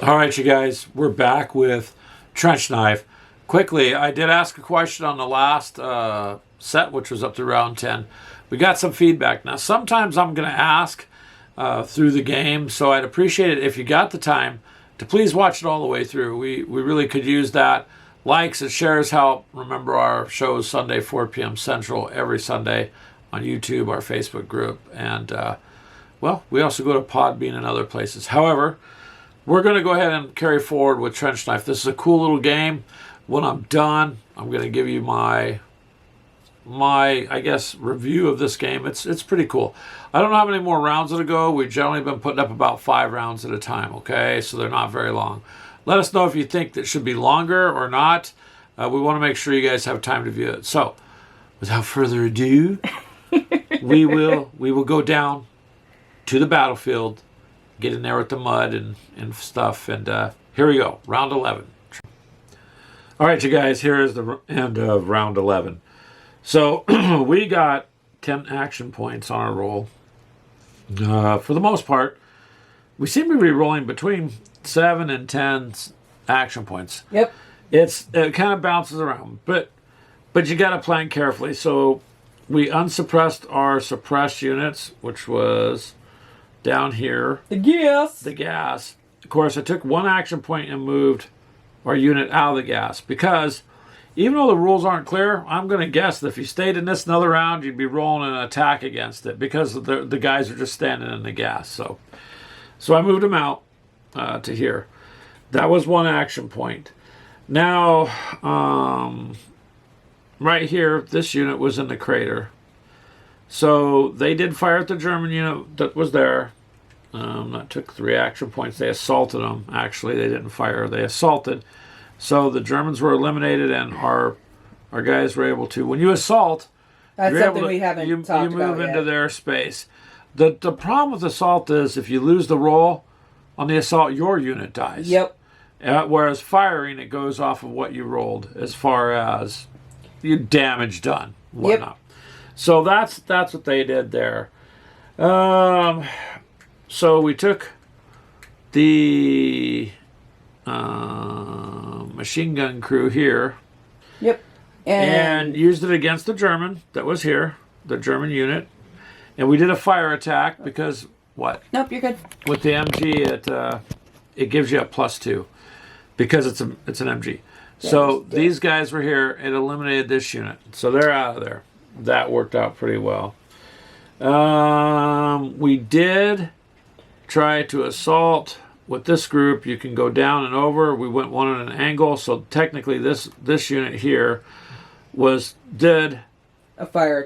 All right, you guys, we're back with Trench Knife. Quickly, I did ask a question on the last set, which was up to round 10. We got some feedback. Now, sometimes I'm going to ask through the game, so I'd appreciate it if you got the time to please watch it all the way through. We really could use that. Likes and shares help. Remember, our show is Sunday, 4 p.m. Central, every Sunday on YouTube, our Facebook group. And, well, we also go to Podbean and other places. However, we're going to go ahead and carry forward with Trench Knife. This is a cool little game. When I'm done, I'm going to give you my I guess, review of this game. It's pretty cool. I don't know how many more rounds to go. We've generally been putting up about 5 rounds at a time, okay? So they're not very long. Let us know if you think that should be longer or not. We want to make sure you guys have time to view it. So, without further ado, we will go down to the battlefield, get in there with the mud and stuff, and here we go, round 11. All right, you guys, here is the end of round 11. So we got 10 action points on our roll. For the most part, we seem to be rolling between 7 and 10 action points. Yep. It kind of bounces around, but you got to plan carefully. So we unsuppressed our suppressed units, which was down here. The gas. Of course, I took 1 action point and moved our unit out of the gas because even though the rules aren't clear, I'm going to guess that if you stayed in this another round, you'd be rolling an attack against it because the guys are just standing in the gas. So I moved them out to here. That was 1 action point. Now, right here, this unit was in the crater. So they did fire at the German unit that was there. That took 3 action points. They assaulted them. Actually, they didn't fire. They assaulted. So the Germans were eliminated, and our guys were able to. When you assault, that's something we haven't talked about yet. You move into their space. The problem with assault is if you lose the roll on the assault, your unit dies. Yep. Whereas firing, it goes off of what you rolled as far as your damage done, whatnot. Yep. So that's what they did there. So we took the machine gun crew here. Yep. And used it against the German that was here, the German unit. And we did a fire attack because what? Nope, you're good. With the MG, it gives you a +2 because it's an MG. Yeah, so these guys were here. It eliminated this unit. So they're out of there. That worked out pretty well. We did try to assault with this group. You can go down and over. We went one at an angle. So technically this unit here did a fire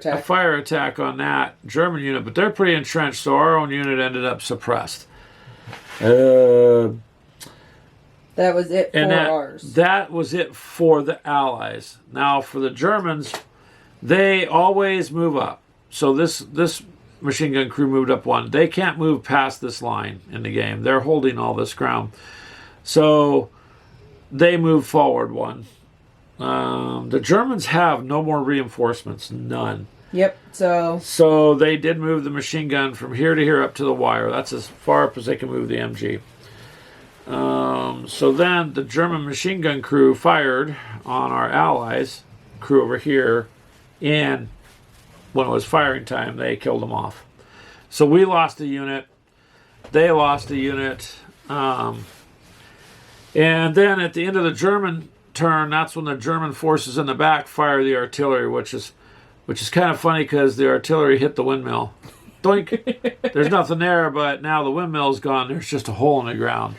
attack on that German unit, but they're pretty entrenched, so our own unit ended up suppressed. That was it for ours. That was it for the Allies. Now for the Germans, they always move up. So this machine gun crew moved up 1. They can't move past this line in the game. They're holding all this ground. So they move forward 1. The Germans have no more reinforcements. None. Yep. So they did move the machine gun from here to here up to the wire. That's as far up as they can move the MG. So then the German machine gun crew fired on our allies, crew over here, and when it was firing time, they killed them off. So we lost a unit. They lost a unit. And then at the end of the German turn, that's when the German forces in the back fire the artillery, which is kind of funny because the artillery hit the windmill. Doink! There's nothing there, but now the windmill's gone. There's just a hole in the ground.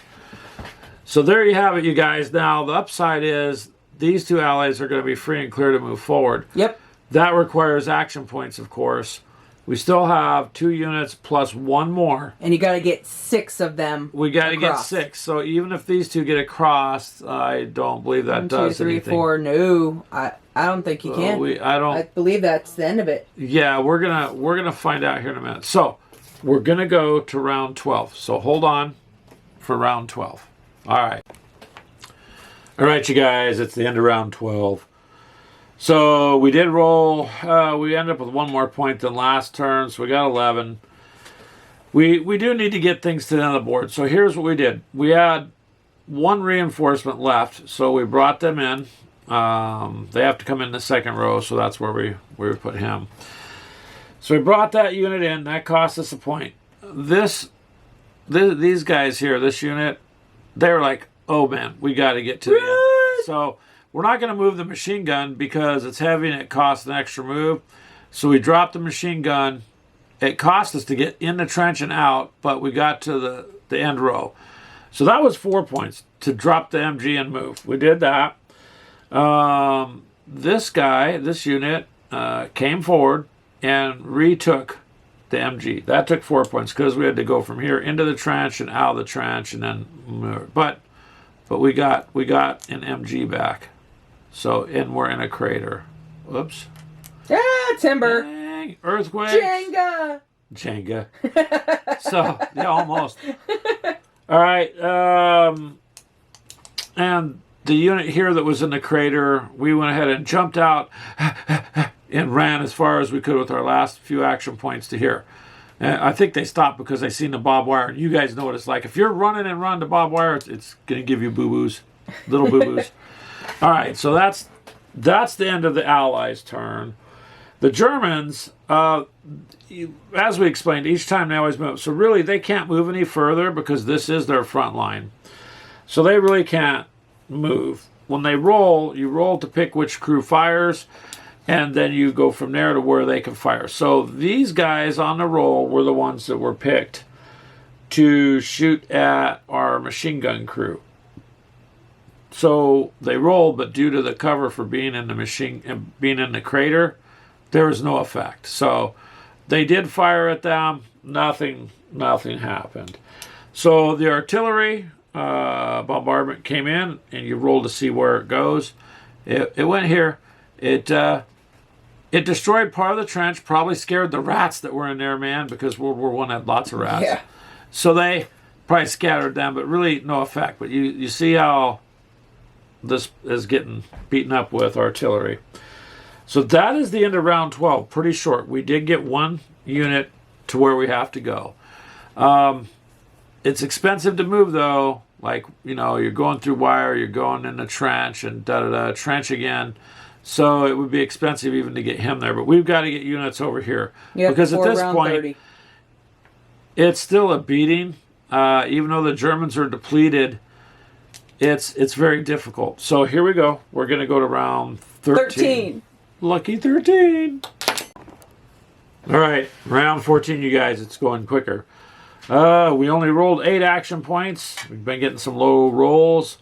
So there you have it, you guys. Now, the upside is these 2 allies are going to be free and clear to move forward. Yep. That requires action points, of course. We still have 2 units plus 1 more. And you got to get 6 of them. We got to get 6. So even if these 2 get across, I don't believe that does anything. 1, 2, 3, 4. No, I don't think you can. I believe that's the end of it. Yeah, we're gonna find out here in a minute. So we're gonna go to round 12. So hold on for round 12. All right, you guys. It's the end of round 12. So we did roll. We ended up with 1 more point than last turn, so we got 11. We do need to get things to the end of the board. So here's what we did. We had one reinforcement left, so we brought them in. They have to come in the second row, so that's where we put him. So we brought that unit in. That cost us a point. These guys here, this unit, they're like, oh man, we got to get to the end. So we're not going to move the machine gun because it's heavy and it costs an extra move. So we dropped the machine gun. It cost us to get in the trench and out, but we got to the end row. So that was 4 points to drop the MG and move. We did that. This unit, came forward and retook the MG. That took 4 points because we had to go from here into the trench and out of the trench and then move. But we got an MG back. So, and we're in a crater. Whoops. Ah, timber. Dang, earthquake. Jenga. So, yeah, almost. All right. And the unit here that was in the crater, we went ahead and jumped out and ran as far as we could with our last few action points to here. And I think they stopped because they seen the barbed wire. And you guys know what it's like. If you're running and running to barbed wire, it's going to give you boo-boos, little boo-boos. All right, so that's the end of the Allies' turn. The Germans, as we explained, each time they always move. So really, they can't move any further because this is their front line. So they really can't move. When they roll, you roll to pick which crew fires, and then you go from there to where they can fire. So these guys on the roll were the ones that were picked to shoot at our machine gun crew. So they rolled, but due to the cover for being in the crater, there was no effect. So they did fire at them. Nothing happened. So the artillery bombardment came in, and you roll to see where it goes. It went here. It destroyed part of the trench. Probably scared the rats that were in there, man, because World War I had lots of rats. Yeah. So they probably scattered them, but really no effect. But you see how this is getting beaten up with artillery. So that is the end of round 12. Pretty short. We did get one unit to where we have to go. It's expensive to move, though. Like, you're going through wire, you're going in the trench, and trench again. So it would be expensive even to get him there. But we've got to get units over here. Yep, because at this point, 30. It's still a beating. Even though the Germans are depleted, it's very difficult. So here we go. We're going to go to round 13. Lucky 13. All right, round 14, you guys. It's going quicker. We only rolled 8 action points. We've been getting some low rolls.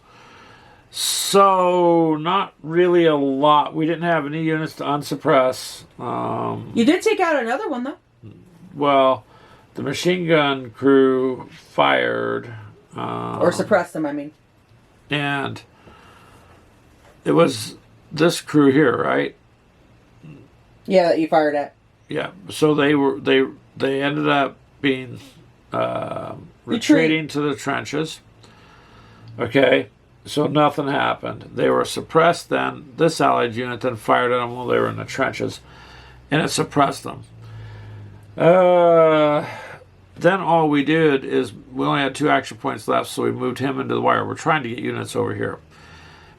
So, not really a lot. We didn't have any units to unsuppress. You did take out another one, though. Well, the machine gun crew fired. Or suppressed them, I mean. And it was this crew here, right? Yeah, that you fired at. Yeah. So they ended up being retreating to the trenches. Okay. So nothing happened. They were suppressed then. This Allied unit then fired at them while they were in the trenches. And it suppressed them. Then all we did is we only had 2 action points left, so we moved him into the wire. We're trying to get units over here.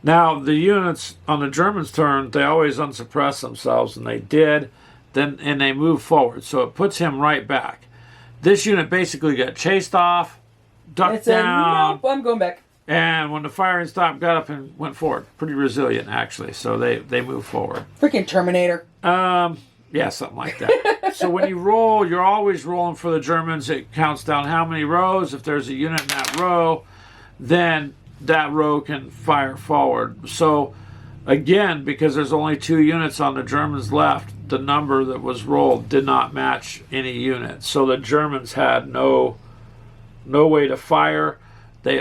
Now, the units on the Germans' turn, they always unsuppress themselves, and they did. And they move forward. So it puts him right back. This unit basically got chased off, ducked down. Nope, I'm going back. And when the firing stopped, got up and went forward. Pretty resilient, actually. So they moved forward. Freaking Terminator. Yeah, something like that. So when you roll, you're always rolling for the Germans. It counts down how many rows. If there's a unit in that row, then that row can fire forward. So again, because there's only 2 units on the Germans left, the number that was rolled did not match any unit. So the Germans had no way to fire.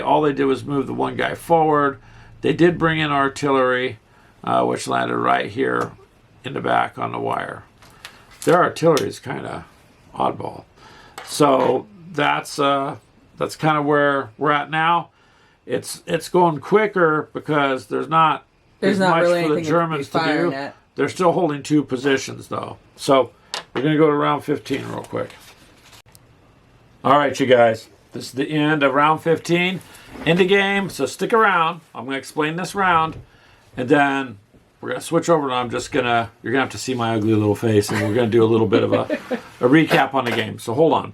All they did was move the one guy forward. They did bring in artillery, which landed right here in the back on the wire. Their artillery is kind of oddball. So that's kind of where we're at now. It's going quicker because there's not much really for the Germans to do. At. They're still holding 2 positions though. So we're going to go to round 15 real quick. All right, you guys. This is the end of round 15. Into game, so stick around. I'm going to explain this round, and then we're going to switch over, and you're going to have to see my ugly little face, and we're going to do a little bit of a recap on the game. So hold on.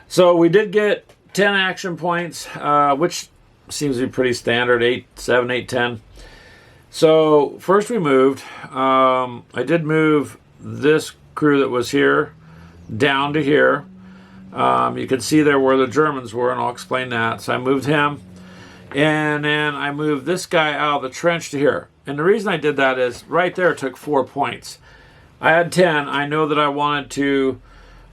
So we did get 10 action points, which seems to be pretty standard, 8, 7, 8, 10. So first we moved. I did move this crew that was here down to here. You can see there where the Germans were, and I'll explain that. So I moved him, and then I moved this guy out of the trench to here. And the reason I did that is right there took 4 points. I had 10. I know that I wanted to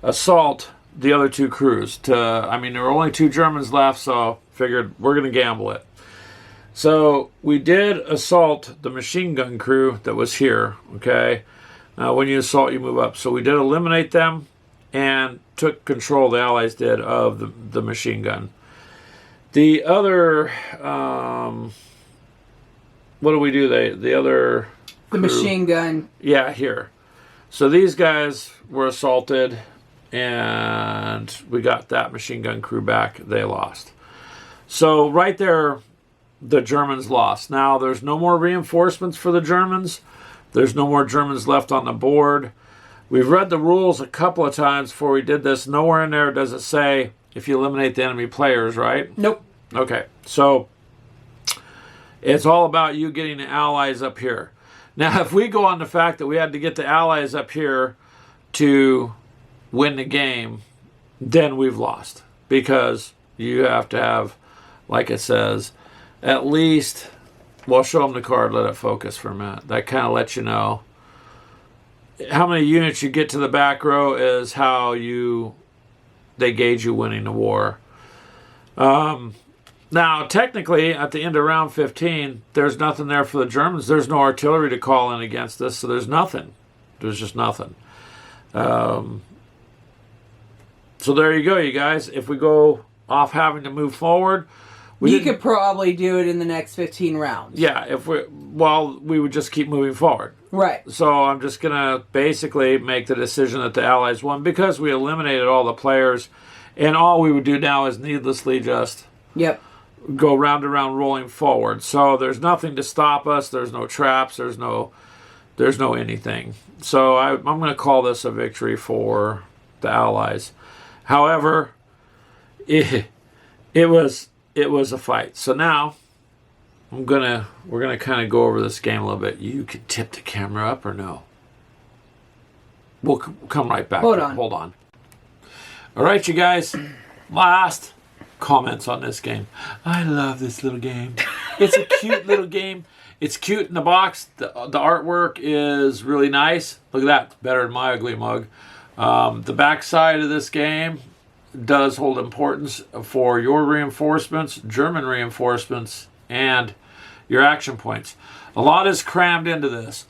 assault the other 2 crews. There were only 2 Germans left, so figured we're going to gamble it. So we did assault the machine gun crew that was here, okay? When you assault, you move up. So we did eliminate them and took control, the Allies did, of the machine gun. The other, what do we do? The other crew, the machine gun. Yeah, here. So these guys were assaulted, and we got that machine gun crew back. They lost. So right there, the Germans lost. Now, there's no more reinforcements for the Germans. There's no more Germans left on the board. We've read the rules a couple of times before we did this. Nowhere in there does it say if you eliminate the enemy players, right? Nope. Okay, so it's all about you getting the Allies up here. Now, if we go on the fact that we had to get the Allies up here to win the game, then we've lost. Because you have to have, like it says, at least, well, show them the card, let it focus for a minute. That kind of lets you know how many units you get to the back row is how they gauge you winning the war. Now, technically, at the end of round 15, there's nothing there for the Germans. There's no artillery to call in against us, so there's nothing. There's just nothing. So there you go, you guys. If we go off having to move forward, you could probably do it in the next 15 rounds. Yeah, we would just keep moving forward. Right. So I'm just going to basically make the decision that the Allies won because we eliminated all the players, and all we would do now is needlessly just go round and round rolling forward. So there's nothing to stop us. There's no traps. There's no anything. So I'm going to call this a victory for the Allies. However, it was a fight. So now we're gonna kind of go over this game a little bit. You could tip the camera up or no? We'll come right back. Hold on. All right, you guys. Last comments on this game. I love this little game. It's a cute little game. It's cute in the box. The artwork is really nice. Look at that. It's better than my ugly mug. The back side of this game does hold importance for your reinforcements, German reinforcements, and your action points. A lot is crammed into this.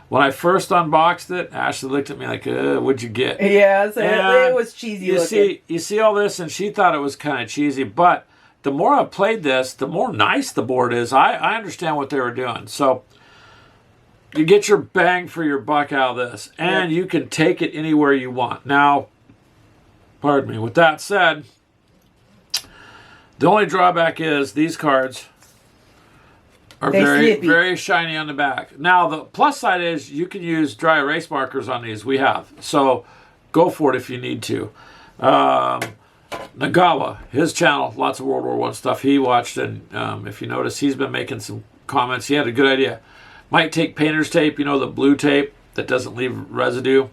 When I first unboxed it, Ashley looked at me like, what'd you get? Yeah, it was cheesy looking. You see all this, and she thought it was kind of cheesy, but the more I've played this, the more nice the board is. I understand what they were doing. So you get your bang for your buck out of this, and you can take it anywhere you want. Now, pardon me, with that said, the only drawback is these cards are very shiny on the back. Now, the plus side is you can use dry erase markers on these. We have. So go for it if you need to. Nagawa, his channel, lots of World War I stuff he watched. And if you notice, he's been making some comments. He had a good idea. Might take painter's tape, the blue tape that doesn't leave residue.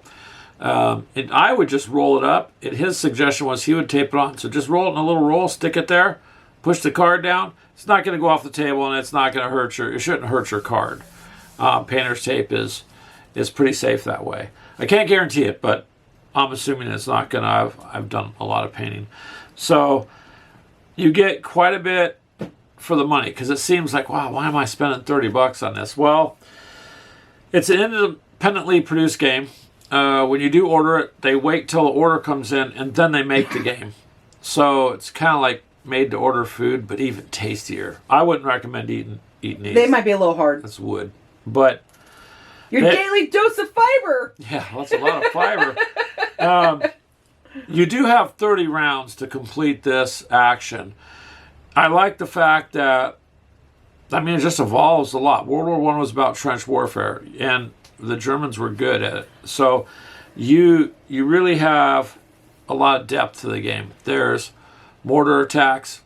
And I would just roll it up. And his suggestion was he would tape it on. So just roll it in a little roll, stick it there, push the card down. It's not going to go off the table, and it's not going to it shouldn't hurt your card. Painter's tape is pretty safe that way. I can't guarantee it, but I'm assuming it's not going to. I've done a lot of painting. So you get quite a bit for the money, because it seems like, wow, why am I spending $30 on this? Well, it's an independently produced game. When you do order it, they wait till the order comes in, and then they make the game. So it's kind of like made to order food, but even tastier. I wouldn't recommend eating these. They might be a little hard. That's wood. But your daily dose of fiber. Yeah, that's a lot of fiber. you do have 30 rounds to complete this action. I like the fact that, it just evolves a lot. World War I was about trench warfare, and the Germans were good at it. So you really have a lot of depth to the game. There's mortar attacks.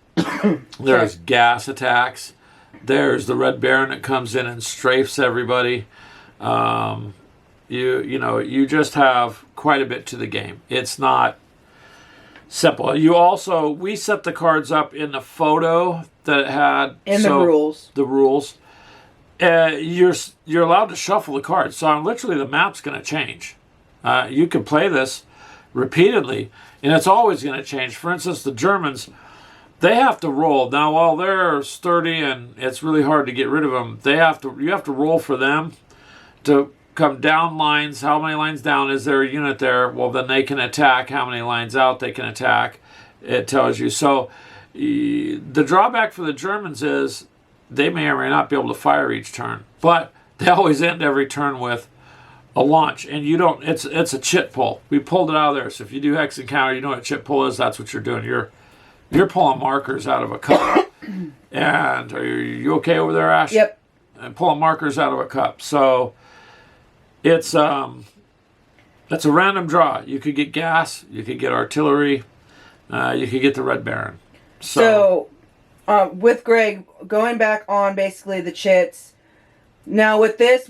There's gas attacks. There's the Red Baron that comes in and strafes everybody. You just have quite a bit to the game. It's not simple. We set the cards up in the photo that it had. The rules. The rules. You're allowed to shuffle the cards. So literally the map's going to change. You can play this repeatedly, and it's always going to change. For instance, the Germans, they have to roll. Now, while they're sturdy and it's really hard to get rid of them, you have to roll for them to come down lines. How many lines down is there a unit there? Well, then they can attack. How many lines out they can attack, it tells you. So the drawback for the Germans is they may or may not be able to fire each turn, but they always end every turn with a launch, and you don't. It's a chit pull. We pulled it out of there. So if you do hex encounter, you know what a chit pull is. That's what you're doing. You're pulling markers out of a cup. And are you okay over there, Ash? Yep. And pulling markers out of a cup. So it's a random draw. You could get gas. You could get artillery. You could get the Red Baron. So with Greg, going back on basically the chits. Now with this,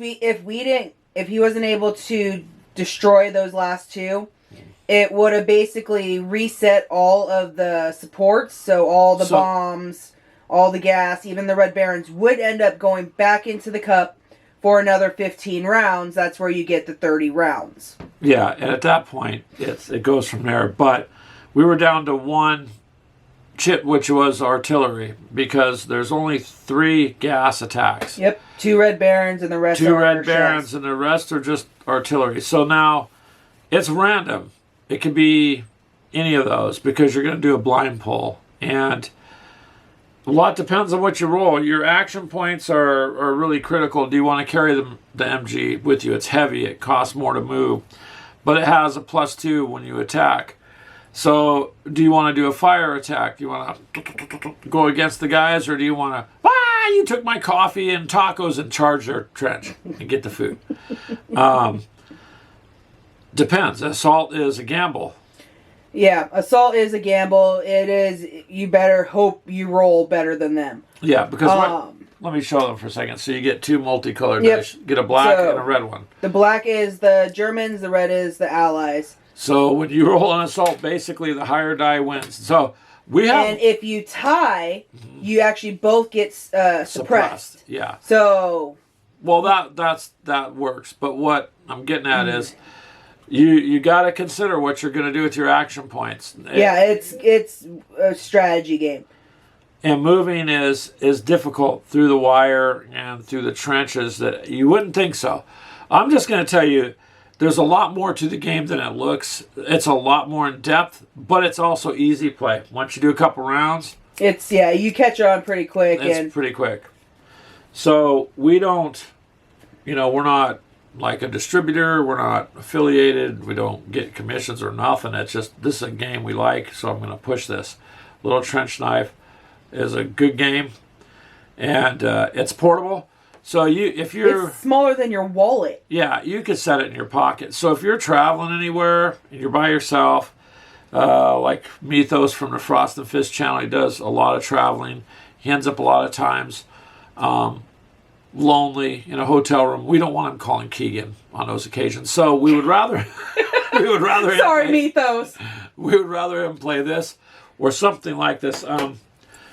if he wasn't able to destroy those last two, it would have basically reset all of the supports. So all the bombs, all the gas, even the Red Barons would end up going back into the cup for another 15 rounds. That's where you get the 30 rounds. Yeah, and at that point, it goes from there. But we were down to one chit, which was artillery, because there's only 3 gas attacks. Yep, 2 Red Barons and the rest are 2 Red Barons and the rest are just artillery. So now it's random. It could be any of those because you're going to do a blind pull. And a lot depends on what you roll. Your action points are really critical. Do you want to carry the MG with you? It's heavy. It costs more to move. But it has a +2 when you attack. So, do you want to do a fire attack? Do you want to go against the guys, or do you want to, you took my coffee and tacos and charge their trench and get the food? Depends. Assault is a gamble. Yeah, assault is a gamble. It is, you better hope you roll better than them. Yeah, because let me show them for a second. So you get 2 multicolored dice. Get a black and a red one. The black is the Germans, the red is the Allies. So when you roll an assault, basically the higher die wins. So we have. And if you tie, you actually both get suppressed. Yeah. So. Well, that works. But what I'm getting at is, you got to consider what you're going to do with your action points. Yeah, it's a strategy game. And moving is difficult through the wire and through the trenches that you wouldn't think so. I'm just going to tell you. There's a lot more to the game than it looks. It's a lot more in depth, but it's also easy play. Once you do a couple rounds, you catch on pretty quick. It's pretty quick. So we don't, we're not like a distributor. We're not affiliated. We don't get commissions or nothing. It's just, this is a game we like, so I'm going to push this. Little Trench Knife is a good game, and it's portable. So if you're... It's smaller than your wallet. Yeah, you could set it in your pocket. So if you're traveling anywhere and you're by yourself, like Mythos from the Frost and Fist channel, he does a lot of traveling. He ends up a lot of times lonely in a hotel room. We don't want him calling Keegan on those occasions. So we would rather... Sorry, Mythos. We would rather him play this or something like this.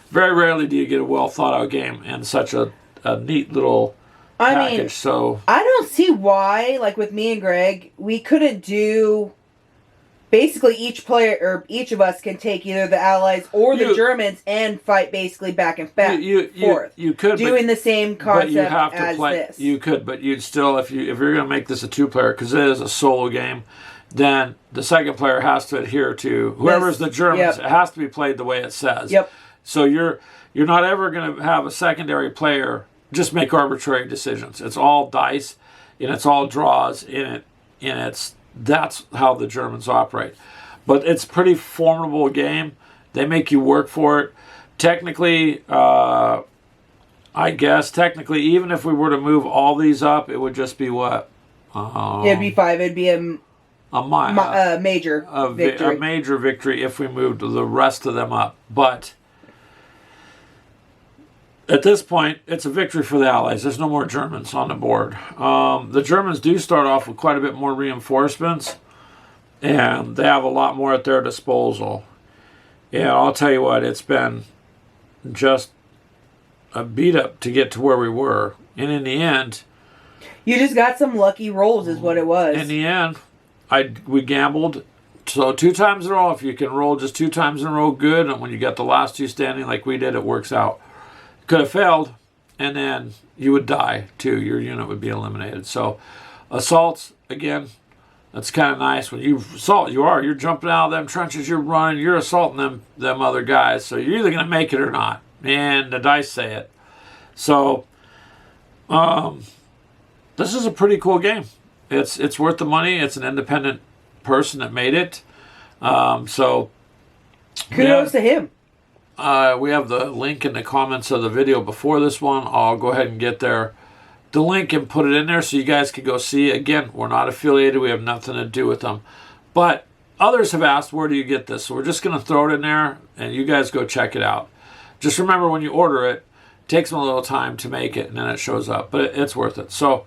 Very rarely do you get a well-thought-out game in such a neat little package. So I don't see why, like with me and Greg, we couldn't do. Basically, each player or each of us can take either the Allies or the Germans and fight basically back and forth. You could doing the same concept but you have to as play, this. You could, but you'd still if you're going to make this a 2-player, because it is a solo game, then the second player has to adhere to whoever's the Germans. It has to be played the way it says. Yep. So you're not ever going to have a secondary player just make arbitrary decisions. It's all dice, and it's all draws in it, and that's how the Germans operate. But it's a pretty formidable game. They make you work for it. Technically, even if we were to move all these up, it would just be what? It'd be 5. It'd be a major victory. A major victory if we moved the rest of them up. But at this point, it's a victory for the Allies. There's no more Germans on the board. The Germans do start off with quite a bit more reinforcements, and they have a lot more at their disposal. And I'll tell you what, it's been just a beat up to get to where we were. And in the end, you just got some lucky rolls is what it was. In the end, we gambled. So 2 times in a row, if you can roll just 2 times in a row, good. And when you got the last 2 standing like we did, it works out. Could have failed, and then you would die too. Your unit would be eliminated. So assaults, again, that's kind of nice. When you assault, you're jumping out of them trenches, you're running, you're assaulting them other guys. So you're either going to make it or not. And the dice say it. So this is a pretty cool game. It's worth the money. It's an independent person that made it. So kudos to him. We have the link in the comments of the video before this one. I'll go ahead and get the link and put it in there so you guys can go see. Again, we're not affiliated. We have nothing to do with them. But others have asked, where do you get this? So we're just going to throw it in there, and you guys go check it out. Just remember, when you order it, it takes them a little time to make it, and then it shows up. But it's worth it. So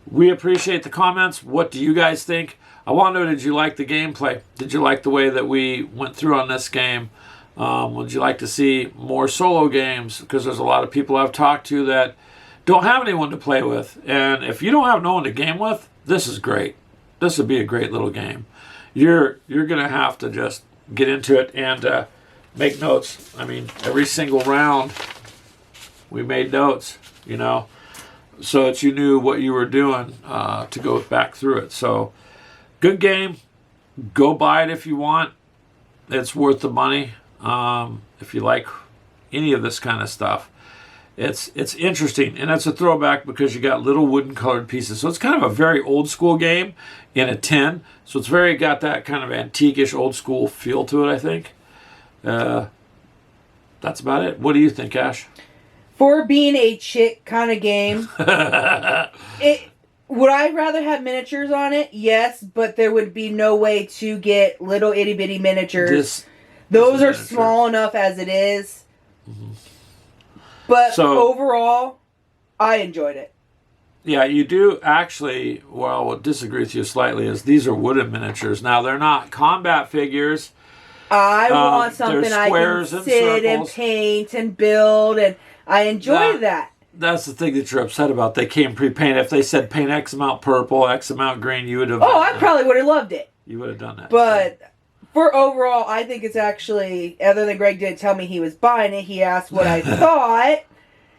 we appreciate the comments. What do you guys think? I want to know, did you like the gameplay? Did you like the way that we went through on this game? Would you like to see more solo games? Because there's a lot of people I've talked to that don't have anyone to play with. And if you don't have no one to game with, this is great. This would be a great little game. You're going to have to just get into it and make notes. I mean, every single round we made notes, so that you knew what you were doing to go back through it. So good game. Go buy it if you want. It's worth the money. If you like any of this kind of stuff, it's interesting, and it's a throwback because you got little wooden colored pieces. So it's kind of a very old school game in a tin. So it's got that kind of antique-ish old school feel to it, I think. That's about it. What do you think, Ash? For being a chit kind of game, would I rather have miniatures on it? Yes, but there would be no way to get little itty bitty miniatures. Those are small enough as it is. Mm-hmm. But overall, I enjoyed it. Yeah, you do actually, well, what disagree with you slightly is these are wooden miniatures. Now, they're not combat figures. I want something I can sit and paint and build, and I enjoy that. That's the thing that you're upset about. They came pre-painted. If they said paint X amount purple, X amount green, you would have... Oh, I probably would have loved it. You would have done that. But... for overall, I think it's actually, other than Greg didn't tell me he was buying it, he asked what I thought,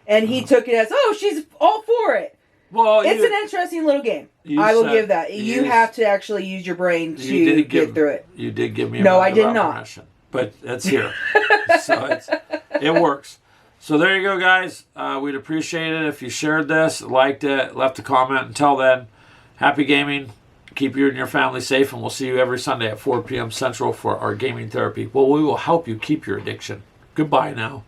and he took it as, oh, she's all for it. Well, it's an interesting little game. I will give that. You have to actually use your brain to get through it. You did give me a No, I did not. But it's here. So it works. So there you go, guys. We'd appreciate it if you shared this, liked it, left a comment. Until then, happy gaming. Keep you and your family safe, and we'll see you every Sunday at 4 p.m. Central for our gaming therapy. Well, we will help you keep your addiction. Goodbye now.